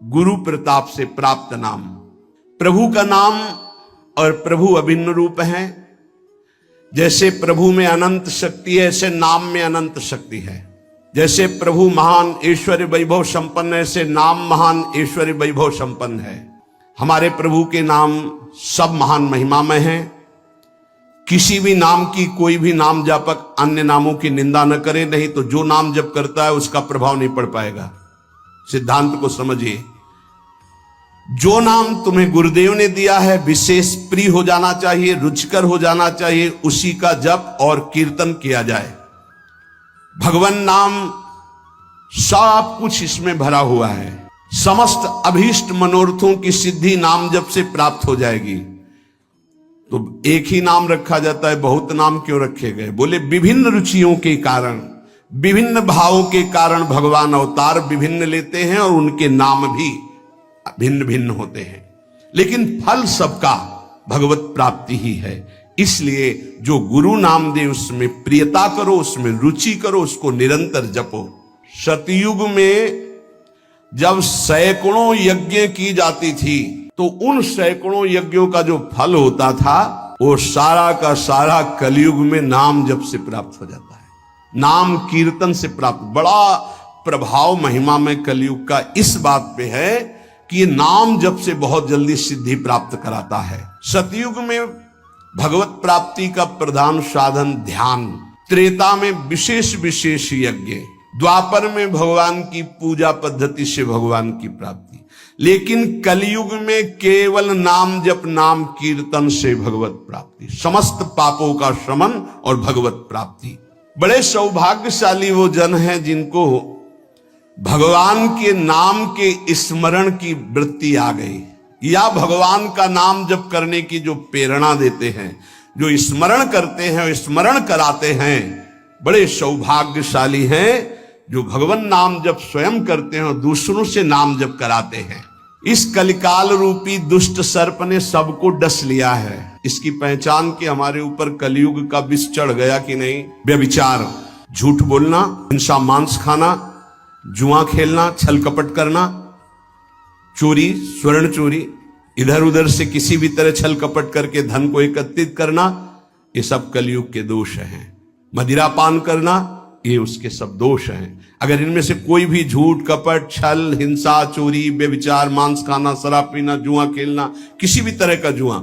गुरु प्रताप से प्राप्त नाम। प्रभु का नाम और प्रभु अभिन्न रूप है। जैसे प्रभु में अनंत शक्ति है, ऐसे नाम में अनंत शक्ति है। जैसे प्रभु महान ऐश्वर्य वैभव संपन्न है, ऐसे नाम महान ऐश्वर्य वैभव संपन्न है। हमारे प्रभु के नाम सब महान महिमामय हैं। किसी भी नाम की, कोई भी नाम जापक अन्य नामों की निंदा न करे, नहीं तो जो नाम जप करता है उसका प्रभाव नहीं पड़ पाएगा। सिद्धांत को समझिए। जो नाम तुम्हें गुरुदेव ने दिया है, विशेष प्रिय हो जाना चाहिए, रुचिकर हो जाना चाहिए, उसी का जप और कीर्तन किया जाए। भगवान नाम सब कुछ इसमें भरा हुआ है। समस्त अभीष्ट मनोरथों की सिद्धि नाम जप से प्राप्त हो जाएगी। तो एक ही नाम रखा जाता है, बहुत नाम क्यों रखे गए? बोले विभिन्न रुचियों के कारण, विभिन्न भावों के कारण भगवान अवतार विभिन्न लेते हैं और उनके नाम भी भिन्न भिन्न होते हैं, लेकिन फल सबका भगवत प्राप्ति ही है। इसलिए जो गुरु नाम दे उसमें प्रियता करो, उसमें रुचि करो, उसको निरंतर जपो। सतयुग में जब सैकड़ों यज्ञ की जाती थी, तो उन सैकड़ों यज्ञों का जो फल होता था वो सारा का सारा कलयुग में नाम जप से प्राप्त हो जाता है, नाम कीर्तन से प्राप्त। बड़ा प्रभाव महिमा में कलयुग का इस बात पे है कि ये नाम जप से बहुत जल्दी सिद्धि प्राप्त कराता है। सतयुग में भगवत प्राप्ति का प्रधान साधन ध्यान, त्रेता में विशेष विशेष यज्ञ, द्वापर में भगवान की पूजा पद्धति से भगवान की प्राप्ति, लेकिन कलयुग में केवल नाम जप नाम कीर्तन से भगवत प्राप्ति, समस्त पापों का शमन और भगवत प्राप्ति। बड़े सौभाग्यशाली वो जन हैं जिनको भगवान के नाम के स्मरण की वृत्ति आ गई, या भगवान का नाम जप करने की जो प्रेरणा देते हैं, जो स्मरण करते हैं और स्मरण कराते हैं। बड़े सौभाग्यशाली हैं जो भगवान नाम जप स्वयं करते हैं और दूसरों से नाम जप कराते हैं। इस कलिकाल रूपी दुष्ट सर्प ने सबको डस लिया है। इसकी पहचान के हमारे ऊपर कलयुग का विष चढ़ गया कि नहीं? व्यभिचार, झूठ बोलना, हिंसा, मांस खाना, जुआ खेलना, छल कपट करना, चोरी, स्वर्ण चोरी, इधर उधर से किसी भी तरह छल कपट करके धन को एकत्रित करना, ये सब कलयुग के दोष हैं। मदिरा पान करना, ये उसके सब दोष हैं। अगर इनमें से कोई भी झूठ, कपट, छल, हिंसा, चोरी, बेविचार, मांस खाना, शराब पीना, जुआ खेलना, किसी भी तरह का जुआ,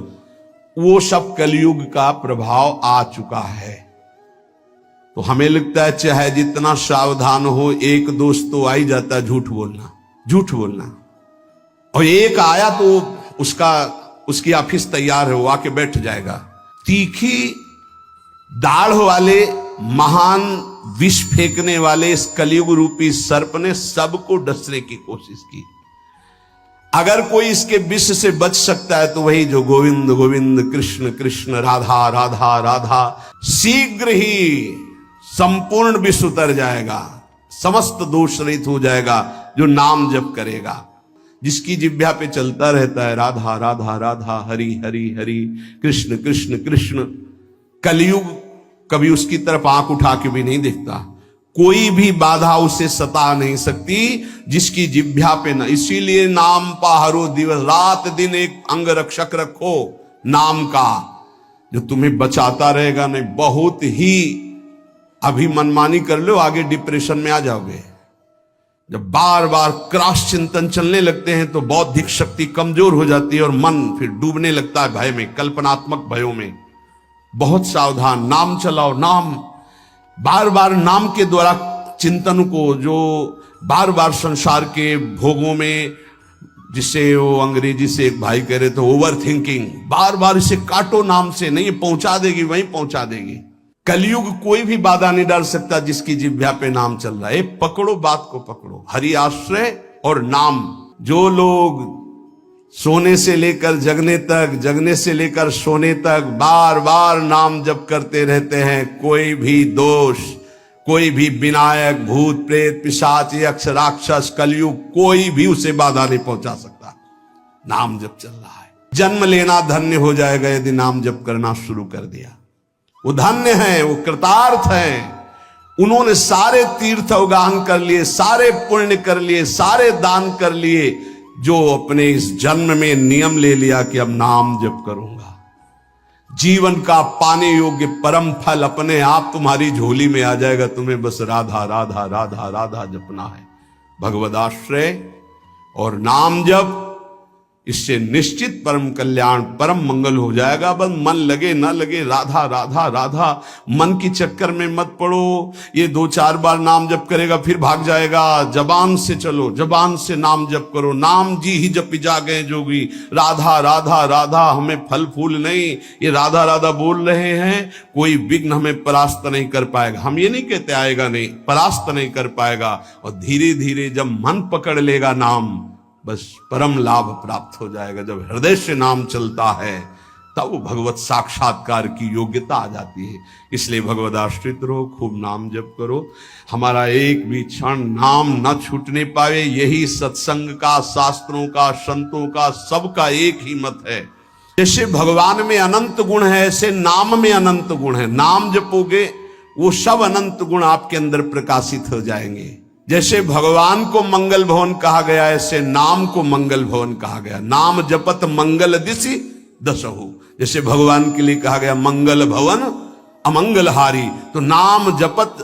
वो सब कलयुग का प्रभाव आ चुका है। तो हमें लगता है चाहे जितना सावधान हो, एक दोस्त तो आ ही जाता है झूठ बोलना, झूठ बोलना। और एक आया तो उसकी ऑफिस तैयार है, वो आके बैठ जाएगा। तीखी दाढ़ वाले महान विष फेंकने वाले इस कलयुग रूपी सर्प ने सबको डसने की कोशिश की। अगर कोई इसके विष से बच सकता है तो वही जो गोविंद गोविंद, कृष्ण कृष्ण, राधा राधा राधा, शीघ्र ही संपूर्ण विष उतर जाएगा, समस्त दोष रहित हो जाएगा जो नाम जप करेगा। जिसकी जिह्वा पे चलता रहता है राधा राधा राधा, हरि हरि हरि, कृष्ण कृष्ण कृष्ण, कलयुग कभी उसकी तरफ आंख उठा के भी नहीं देखता। कोई भी बाधा उसे सता नहीं सकती जिसकी जिह्वा पे न। इसीलिए नाम पाहरो दिवस रात दिन एक अंग रक्षक रखो नाम का, जो तुम्हें बचाता रहेगा। नहीं बहुत ही अभी मनमानी कर लो, आगे डिप्रेशन में आ जाओगे। जब बार बार क्रॉस चिंतन चलने लगते हैं तो बौद्धिक शक्ति कमजोर हो जाती है और मन फिर डूबने लगता है भय में, कल्पनात्मक भयों में। बहुत सावधान, नाम चलाओ, नाम बार बार नाम के द्वारा चिंतन को, जो बार बार संसार के भोगों में, जिसे वो अंग्रेजी से एक भाई कह रहे थे ओवर थिंकिंग, बार बार इसे काटो नाम से, नहीं पहुंचा देगी, वहीं पहुंचा देगी। कलयुग कोई भी बाधा नहीं डाल सकता जिसकी जिह्वा पे नाम चल रहा है। पकड़ो बात को, पकड़ो हरि आश्रय और नाम। जो लोग सोने से लेकर जगने तक, जगने से लेकर सोने तक बार बार नाम जप करते रहते हैं, कोई भी दोष, कोई भी विनायक, भूत प्रेत, पिशाच, यक्ष, राक्षस, कलयुग, कोई भी उसे बाधा नहीं पहुंचा सकता। नाम जप चल रहा है। जन्म लेना धन्य हो जाएगा यदि नाम जप करना शुरू कर दिया। वो धन्य है, वो कृतार्थ है। उन्होंने सारे तीर्थ अवगाहन कर लिए, सारे पुण्य कर लिए, सारे दान कर लिए, जो अपने इस जन्म में नियम ले लिया कि अब नाम जप करूंगा, जीवन का पाने योग्य परम फल अपने आप तुम्हारी झोली में आ जाएगा। तुम्हें बस राधा राधा राधा राधा जपना है, भगवदाश्रय और नाम जप, इससे निश्चित परम कल्याण परम मंगल हो जाएगा। बस मन लगे ना लगे, राधा राधा राधा, मन की चक्कर में मत पड़ो। ये 2-4 बार नाम जप करेगा फिर भाग जाएगा। जबान से चलो, जबान से नाम जप करो। नाम जी ही जप जा गए जोगी, राधा राधा राधा, हमें फल फूल नहीं, ये राधा राधा बोल रहे हैं, कोई विघ्न हमें परास्त नहीं कर पाएगा। हम ये नहीं कहते आएगा नहीं, परास्त नहीं कर पाएगा। और धीरे धीरे जब मन पकड़ लेगा नाम, बस परम लाभ प्राप्त हो जाएगा। जब हृदय से नाम चलता है तब वो भगवत साक्षात्कार की योग्यता आ जाती है। इसलिए भगवद आश्रित रहो, खूब नाम जप करो। हमारा एक भी क्षण नाम न छूटने पावे, यही सत्संग का, शास्त्रों का, संतों का, सबका एक ही मत है। जैसे भगवान में अनंत गुण है, ऐसे नाम में अनंत गुण है। नाम जपोगे वो सब अनंत गुण आपके अंदर प्रकाशित हो जाएंगे। जैसे भगवान को मंगल भवन कहा गया, ऐसे नाम को मंगल भवन कहा गया। नाम जपत मंगल दिशि दसहु, जैसे भगवान के लिए कहा गया मंगल भवन अमंगल हारी। तो नाम जपत,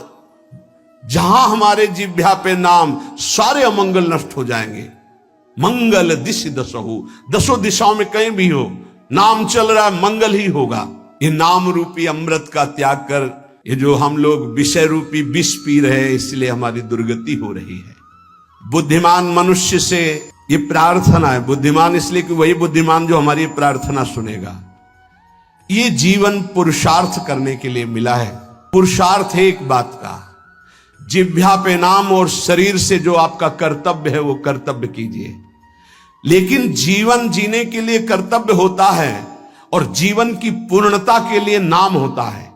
जहां हमारे जिह्वा पे नाम, सारे अमंगल नष्ट हो जाएंगे। मंगल दिशि दसहु, 10 दिशाओं में कहीं भी हो, नाम चल रहा है, मंगल ही होगा। ये नाम रूपी अमृत का त्याग कर, ये जो हम लोग विषय रूपी विष पी रहे हैं, इसलिए हमारी दुर्गति हो रही है। बुद्धिमान मनुष्य से ये प्रार्थना है, बुद्धिमान इसलिए कि वही बुद्धिमान जो हमारी प्रार्थना सुनेगा। ये जीवन पुरुषार्थ करने के लिए मिला है। पुरुषार्थ है एक बात का, जिह्वा पे नाम और शरीर से जो आपका कर्तव्य है वो कर्तव्य कीजिए। लेकिन जीवन जीने के लिए कर्तव्य होता है और जीवन की पूर्णता के लिए नाम होता है।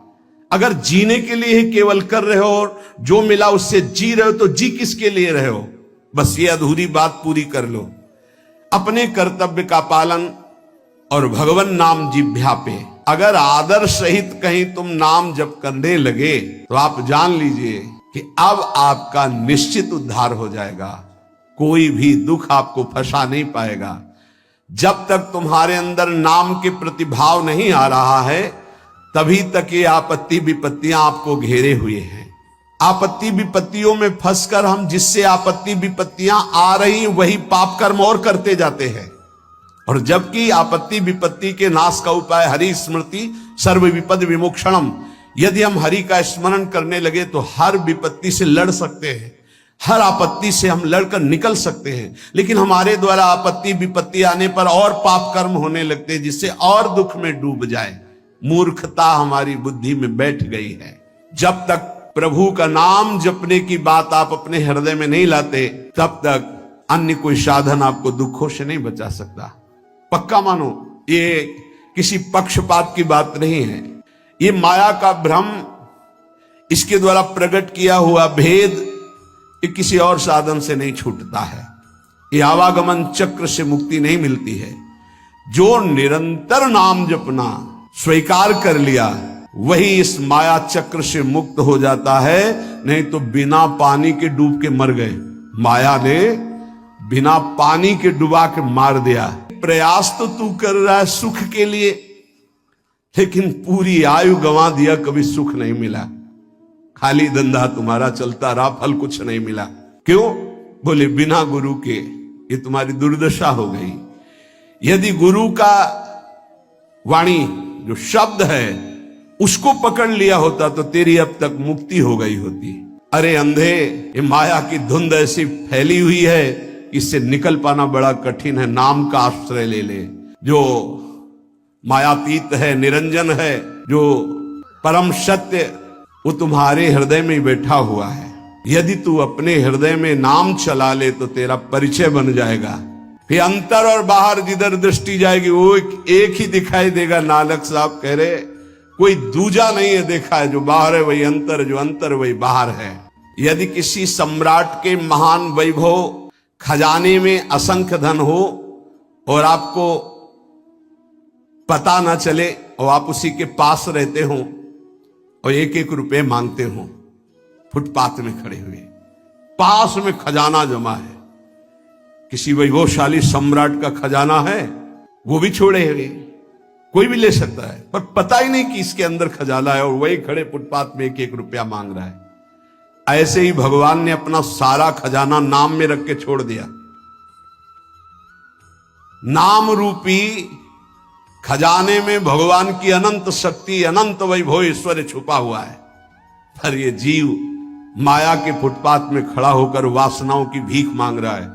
अगर जीने के लिए ही केवल कर रहे हो और जो मिला उससे जी रहे हो, तो जी किसके लिए रहे हो? बस ये अधूरी बात पूरी कर लो। अपने कर्तव्य का पालन और भगवान नाम जिह्वा पे अगर आदर सहित कहीं तुम नाम जप करने लगे, तो आप जान लीजिए कि अब आपका निश्चित उद्धार हो जाएगा। कोई भी दुख आपको फंसा नहीं पाएगा। जब तक तुम्हारे अंदर नाम के प्रतिभाव नहीं आ रहा है, तभी तक ये आपत्ति विपत्तियां आपको घेरे हुए हैं। आपत्ति विपत्तियों में फंसकर हम जिससे आपत्ति विपत्तियां आ रही वही पाप कर्म और करते जाते हैं। और जबकि आपत्ति विपत्ति के नाश का उपाय हरि स्मृति सर्व विपद विमोक्षणम, यदि हम हरि का स्मरण करने लगे तो हर विपत्ति से लड़ सकते हैं, हर आपत्ति से हम लड़कर निकल सकते हैं। लेकिन हमारे द्वारा आपत्ति विपत्ति आने पर और पाप कर्म होने लगते हैं, जिससे और दुख में डूब जाए। मूर्खता हमारी बुद्धि में बैठ गई है। जब तक प्रभु का नाम जपने की बात आप अपने हृदय में नहीं लाते, तब तक अन्य कोई साधन आपको दुखों से नहीं बचा सकता। पक्का मानो, ये किसी पक्षपात की बात नहीं है। ये माया का भ्रम, इसके द्वारा प्रकट किया हुआ भेद, ये किसी और साधन से नहीं छूटता है। ये आवागमन चक्र से मुक्ति नहीं मिलती है। जो निरंतर नाम जपना स्वीकार कर लिया, वही इस माया चक्र से मुक्त हो जाता है। नहीं तो बिना पानी के डूब के मर गए। माया ने बिना पानी के डुबा के मार दिया। प्रयास तो तू कर रहा है सुख के लिए, लेकिन पूरी आयु गंवा दिया, कभी सुख नहीं मिला। खाली धंधा तुम्हारा चलता रहा, फल कुछ नहीं मिला। क्यों? बोले बिना गुरु के ये तुम्हारी दुर्दशा हो गई। यदि गुरु का वाणी जो शब्द है उसको पकड़ लिया होता तो तेरी अब तक मुक्ति हो गई होती। अरे अंधे, ये माया की धुंध ऐसी फैली हुई है, इससे निकल पाना बड़ा कठिन है। नाम का आश्रय ले ले, जो मायातीत है, निरंजन है, जो परम सत्य, वो तुम्हारे हृदय में बैठा हुआ है। यदि तू अपने हृदय में नाम चला ले तो तेरा परिचय बन जाएगा। फिर अंतर और बाहर जिधर दृष्टि जाएगी वो एक ही दिखाई देगा। नानक साहब कह रहे कोई दूजा नहीं है देखा है, जो बाहर है वही अंतर, जो अंतर वही बाहर है। यदि किसी सम्राट के महान वैभव, खजाने में असंख्य धन हो और आपको पता ना चले और आप उसी के पास रहते हो और 1-1 रुपए मांगते हो, फुटपाथ में खड़े हुए, पास में खजाना जमा है, किसी वैभवशाली सम्राट का खजाना है, वो भी छोड़े हुए, कोई भी ले सकता है, पर पता ही नहीं कि इसके अंदर खजाना है, और वही खड़े फुटपाथ में 1-1 रुपया मांग रहा है। ऐसे ही भगवान ने अपना सारा खजाना नाम में रख के छोड़ दिया। नाम रूपी खजाने में भगवान की अनंत शक्ति, अनंत वैभव, ऐश्वर्य छुपा हुआ है, पर ये जीव माया के फुटपाथ में खड़ा होकर वासनाओं की भीख मांग रहा है,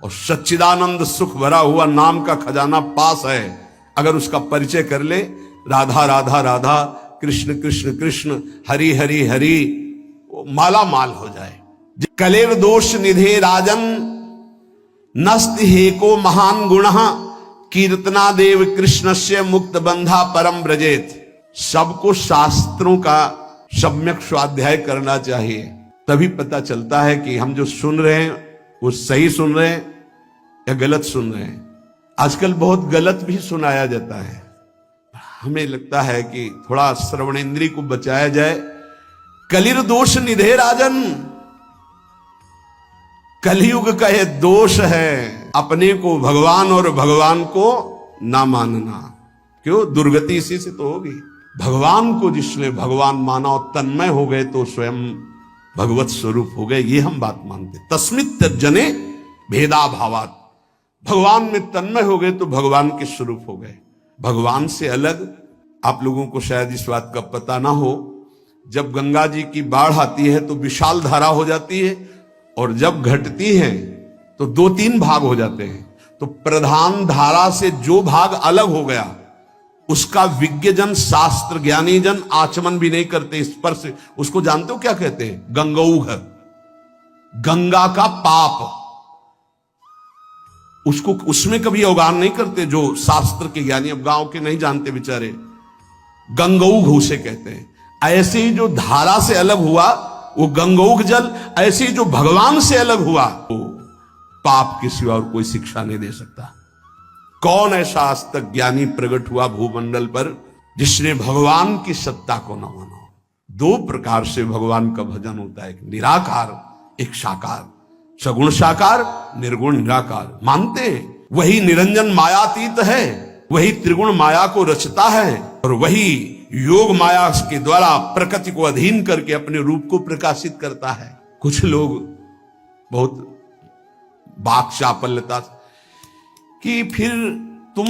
और सच्चिदानंद सुख भरा हुआ नाम का खजाना पास है। अगर उसका परिचय कर ले, राधा राधा राधा, कृष्ण कृष्ण कृष्ण, हरि हरि हरि, वो माला माल हो जाए। कलेर दोष निधे राजन, नस्त हेको महान गुण, कीर्तना देव कृष्ण से मुक्त बंधा परम ब्रजेत। सबको शास्त्रों का सम्यक स्वाध्याय करना चाहिए, तभी पता चलता है कि हम जो सुन रहे हैं वो सही सुन रहे हैं या गलत सुन रहे हैं। आजकल बहुत गलत भी सुनाया जाता है। हमें लगता है कि थोड़ा श्रवणेंद्रिय को बचाया जाए। कलिर दोष निधे राजन, कलयुग का यह दोष है, अपने को भगवान और भगवान को ना मानना। क्यों? दुर्गति इसी से तो होगी। भगवान को जिसने भगवान माना और तन्मय हो गए तो स्वयं भगवत स्वरूप हो गए, ये हम बात मानते। तस्मित जने भेदा भावात, भगवान में तन्मय हो गए तो भगवान के स्वरूप हो गए। भगवान से अलग, आप लोगों को शायद इस बात का पता ना हो, जब गंगा जी की बाढ़ आती है तो विशाल धारा हो जाती है, और जब घटती है तो 2-3 भाग हो जाते हैं। तो प्रधान धारा से जो भाग अलग हो गया, उसका विज्ञजन, शास्त्र ज्ञानी जन आचमन भी नहीं करते, स्पर्श। उसको जानते हो क्या कहते हैं? गंगौघ, गंगा का पाप। उसको उसमें कभी अवगाहन नहीं करते जो शास्त्र के ज्ञानी, अब गांव के नहीं जानते बेचारे। गंगौघ उसे कहते हैं। ऐसे ही जो धारा से अलग हुआ वो गंगौघ जल, ऐसे ही जो भगवान से अलग हुआ वो पाप के सिवा और कोई शिक्षा नहीं दे सकता। कौन ऐसा आज तक ज्ञानी प्रकट हुआ भूमंडल पर जिसने भगवान की सत्ता को न माना? 2 प्रकार से भगवान का भजन होता है, एक निराकार, एक साकार। सगुण साकार, निर्गुण निराकार। मानते हैं वही निरंजन मायातीत है, वही त्रिगुण माया को रचता है, और वही योग माया के द्वारा प्रकृति को अधीन करके अपने रूप को प्रकाशित करता है। कुछ लोग बहुत बाक चापल्यता कि फिर तुम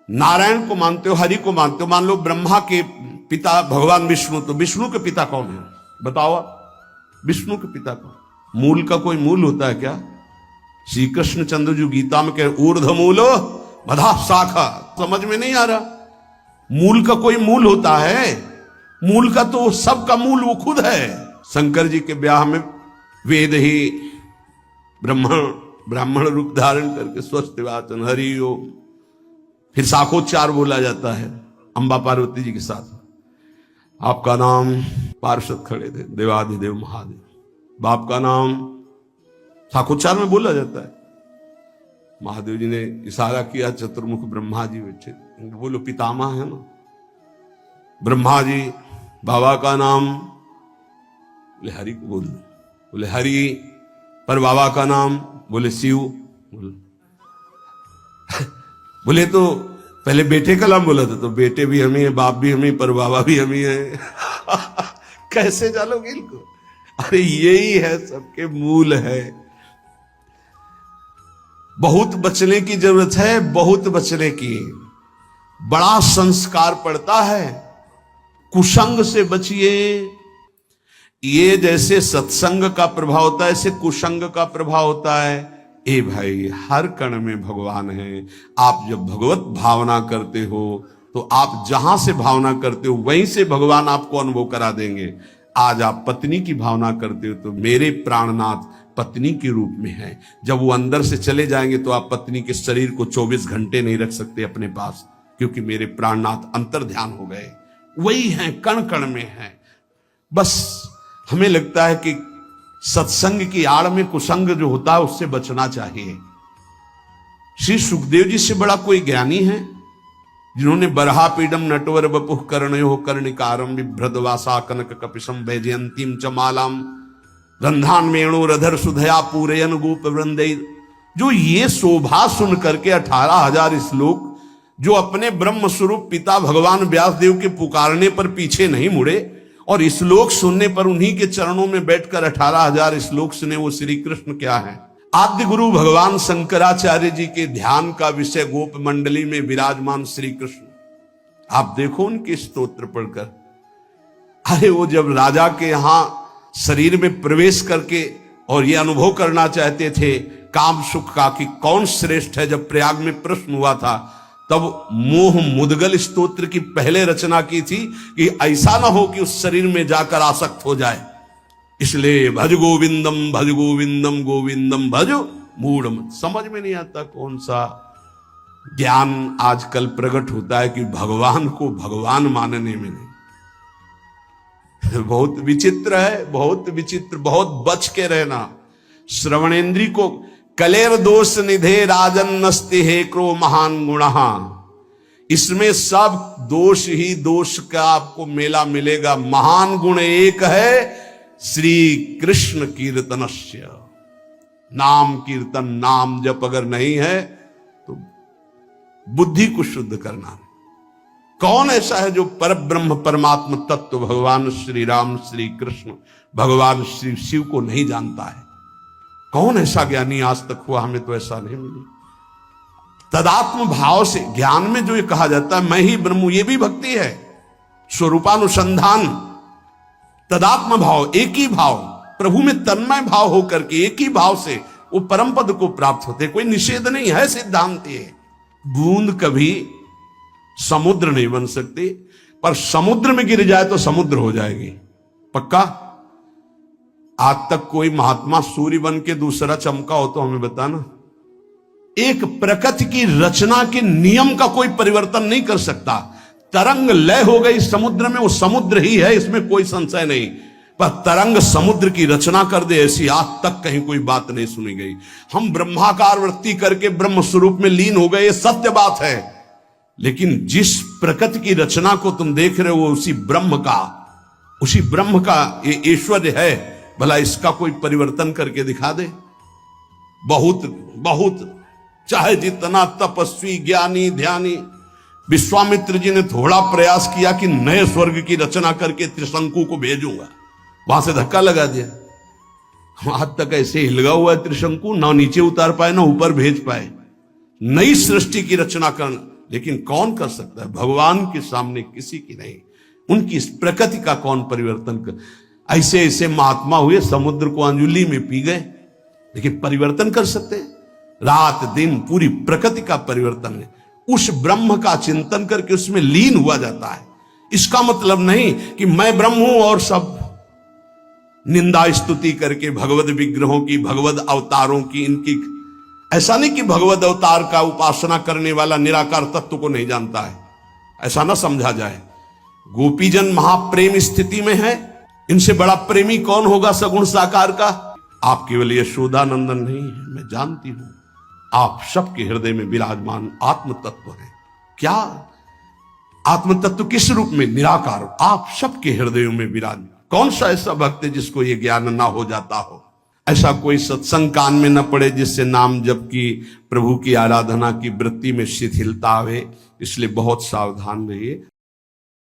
नारायण को मानते हो, हरि को मानते हो, मान लो ब्रह्मा के पिता भगवान विष्णु, तो विष्णु के पिता कौन है? बताओ आप, विष्णु के पिता कौन? मूल का कोई मूल होता है क्या? श्री कृष्ण चंद्र जी गीता में कह ऊर्ध्व मूलो मधा शाखा, समझ में नहीं आ रहा। मूल का कोई मूल होता है? मूल का तो सबका मूल वो खुद है। शंकर जी के ब्याह में वेद ही ब्राह्मण रूप धारण करके स्वस्थ वाचन हरि ओम, फिर शाखोच्चार बोला जाता है अंबा पार्वती जी के साथ। आपका नाम, पार्षद खड़े थे, देवाधिदेव महादेव। बाप का नाम शाखोच्चार में बोला जाता है। महादेव जी ने इशारा किया, चतुर्मुख ब्रह्मा जी बैठे, बोलो पितामह है ना। ब्रह्मा जी, बाबा का नाम, बोले हरि को बोल, बोले हरि, पर बाबा का नाम, बोले शिव। बोले तो पहले बेटे का नाम बोला था, तो बेटे भी हम ही है, बाप भी हम ही, पर बाबा भी हम ही है। कैसे जानोगे इनको? अरे यही है, सबके मूल है। बहुत बचने की जरूरत है, बहुत बचने की। बड़ा संस्कार पड़ता है, कुसंग से बचिए। ये जैसे सत्संग का प्रभाव होता है, ऐसे कुसंग का प्रभाव होता है। ए भाई, हर कण में भगवान है। आप जब भगवत भावना करते हो तो आप जहां से भावना करते हो वहीं से भगवान आपको अनुभव करा देंगे। आज आप पत्नी की भावना करते हो तो मेरे प्राणनाथ पत्नी के रूप में है। जब वो अंदर से चले जाएंगे तो आप पत्नी के शरीर को 24 घंटे नहीं रख सकते अपने पास, क्योंकि मेरे प्राणनाथ अंतर ध्यान हो गए। वही है, कण कण में है। बस हमें लगता है कि सत्संग की आड़ में कुसंग जो होता है उससे बचना चाहिए। श्री सुखदेव जी से बड़ा कोई ज्ञानी है जिन्होंने बरहा पीडम नटवर बपुः कर्णयो कर्णिकारम बिभ्रदवासा कनक कपिशम वैजयंतीम च मालाम रंधान वेणुरधर सुधया पूरयन गोप वृंदे। जो ये शोभा सुन करके 18,000 श्लोक, जो अपने ब्रह्म स्वरूप पिता भगवान व्यासदेव के पुकारने पर पीछे नहीं मुड़े और श्लोक सुनने पर उन्हीं के चरणों में बैठकर 18,000 श्लोक सुने, वो श्री कृष्ण क्या है? आद्य गुरु भगवान शंकराचार्य जी के ध्यान का विषय गोप मंडली में विराजमान श्री कृष्ण। आप देखो उनके स्तोत्र पढ़कर, अरे वो जब राजा के यहां शरीर में प्रवेश करके और ये अनुभव करना चाहते थे काम सुख का कि कौन श्रेष्ठ है, जब प्रयाग में प्रश्न हुआ था, तब मोह मुदगल स्तोत्र की पहले रचना की थी कि ऐसा ना हो कि उस शरीर में जाकर आसक्त हो जाए। इसलिए भज गोविंदम गोविंदम भज मूढ़ मत। समझ में नहीं आता कौन सा ज्ञान आजकल प्रकट होता है कि भगवान को भगवान मानने में नहीं। बहुत विचित्र है, बहुत विचित्र, बहुत बच के रहना। श्रवणेन्द्री को कलेर दोष निधे राजन नस्ति हे क्रो महान गुणहा। इसमें सब दोष ही दोष का आपको मेला मिलेगा। महान गुण एक है, श्री कृष्ण कीर्तनस्य। नाम कीर्तन, नाम जप अगर नहीं है तो बुद्धि को शुद्ध करना। कौन ऐसा है जो पर ब्रह्म परमात्म तत्व भगवान श्री राम श्री कृष्ण भगवान श्री शिव को नहीं जानता है? कौन ऐसा ज्ञानी आज तक हुआ? हमें तो ऐसा नहीं मिली। तदात्म भाव से ज्ञान में जो ये कहा जाता है मैं ही ब्रह्म हूं, ये भी भक्ति है। स्वरूपानुसंधान, तदात्म भाव, एक ही भाव, प्रभु में तन्मय भाव होकर के एक ही भाव से वो परम पद को प्राप्त होते। कोई निषेध नहीं है, सिद्धांत ये। बूंद कभी समुद्र नहीं बन सकती, पर समुद्र में गिर जाए तो समुद्र हो जाएगी, पक्का। आज तक कोई महात्मा सूर्य बन के दूसरा चमका हो तो हमें बताना। एक प्रकृति की रचना के नियम का कोई परिवर्तन नहीं कर सकता। तरंग लय हो गई समुद्र में, वो समुद्र ही है, इसमें कोई संशय नहीं। पर तरंग समुद्र की रचना कर दे, ऐसी आज तक कहीं कोई बात नहीं सुनी गई। हम ब्रह्माकार वृत्ति करके ब्रह्म स्वरूप में लीन हो गए, ये सत्य बात है। लेकिन जिस प्रकृति की रचना को तुम देख रहे हो उसी ब्रह्म का ये ऐश्वर्य है। भला इसका कोई परिवर्तन करके दिखा दे। बहुत बहुत चाहे जितना तपस्वी ज्ञानी ध्यानी, विश्वामित्र जी ने थोड़ा प्रयास किया कि नए स्वर्ग की रचना करके त्रिशंकु को भेजूंगा, वहां से धक्का लगा दिया। आज तक ऐसे हिलगा हुआ है त्रिशंकु, ना नीचे उतार पाए ना ऊपर भेज पाए। नई सृष्टि की रचना करना, लेकिन कौन कर सकता है? भगवान के सामने किसी की नहीं। उनकी इस प्रकृति का कौन परिवर्तन कर? ऐसे ऐसे महात्मा हुए, समुद्र को अंजुली में पी गए, लेकिन परिवर्तन कर सकते हैं? रात दिन पूरी प्रकृति का परिवर्तन है। उस ब्रह्म का चिंतन करके उसमें लीन हुआ जाता है। इसका मतलब नहीं कि मैं ब्रह्म हूं और सब निंदा स्तुति करके भगवत विग्रहों की, भगवत अवतारों की, इनकी। ऐसा नहीं कि भगवत अवतार का उपासना करने वाला निराकार तत्व को नहीं जानता है, ऐसा ना समझा जाए। गोपीजन महाप्रेम स्थिति में है, इनसे बड़ा प्रेमी कौन होगा सगुण साकार का? आप केवल यशोदानंदन नहीं है, मैं जानती हूं आप सबके हृदय में विराजमान आत्म तत्व है। क्या आत्म तत्व? किस रूप में? निराकार। आप सबके हृदयों में विराजमान। कौन सा ऐसा भक्त है जिसको ये ज्ञान ना हो जाता हो? ऐसा कोई सत्संग कान में न पड़े जिससे नाम जप की, प्रभु की आराधना की वृत्ति में शिथिलता आवे। इसलिए बहुत सावधान रहिए।